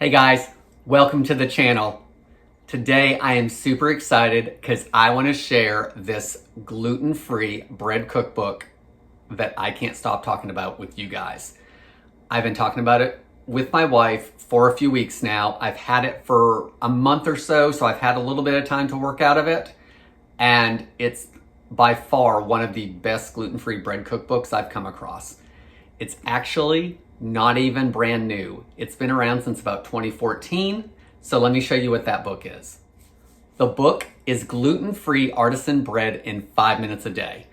Hey guys, welcome to the channel. Today I am super excited because I want to share this gluten-free bread cookbook that I can't stop talking about with you guys. I've been talking about it with my wife for a few weeks now. I've had it for a month or so I've had a little bit of time to work out of it. And it's by far one of the best gluten-free bread cookbooks I've come across. It's actually not even brand new. It's been around since about 2014. So let me show you what that book is. The book is Gluten-Free Artisan Bread in 5 minutes a day.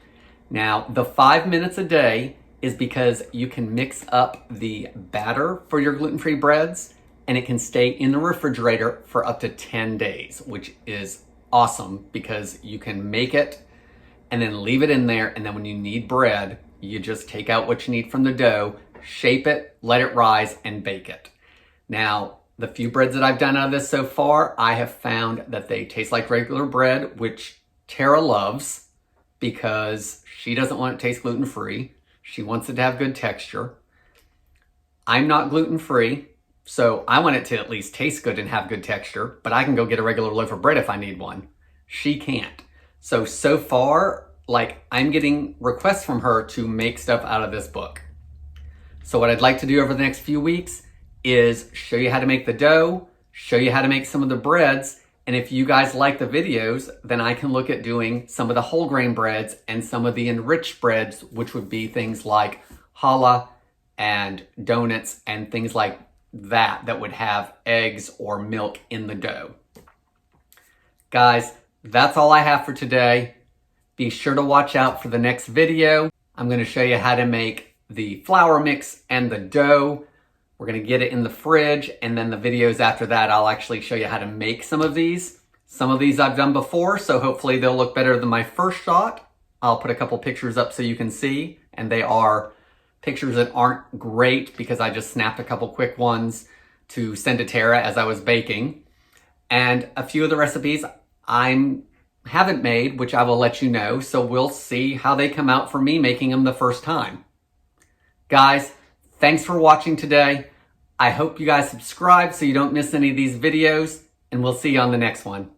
Now, the 5 minutes a day is because you can mix up the batter for your gluten-free breads and it can stay in the refrigerator for up to 10 days, which is awesome because you can make it and then leave it in there, and then when you need bread, you just take out what you need from the dough, shape it, let it rise, and bake it. Now, the few breads that I've done out of this so far, I have found that they taste like regular bread, which Tara loves because she doesn't want it to taste gluten-free. She wants it to have good texture. I'm not gluten-free, so I want it to at least taste good and have good texture, but I can go get a regular loaf of bread if I need one. She can't. So far, I'm getting requests from her to make stuff out of this book. So what I'd like to do over the next few weeks is show you how to make the dough, show you how to make some of the breads, and if you guys like the videos, then I can look at doing some of the whole grain breads and some of the enriched breads, which would be things like challah and donuts and things like that would have eggs or milk in the dough. Guys, that's all I have for today. Be sure to watch out for the next video. I'm going to show you how to make the flour mix and the dough. We're going to get it in the fridge, and then the videos after that, I'll actually show you how to make some of these. Some of these I've done before, so hopefully they'll look better than my first shot. I'll put a couple pictures up so you can see, and they are pictures that aren't great because I just snapped a couple quick ones to send to Tara as I was baking. And a few of the recipes I haven't made, which I will let you know, so we'll see how they come out for me making them the first time. Guys, thanks for watching today. I hope you guys subscribe so you don't miss any of these videos, and we'll see you on the next one.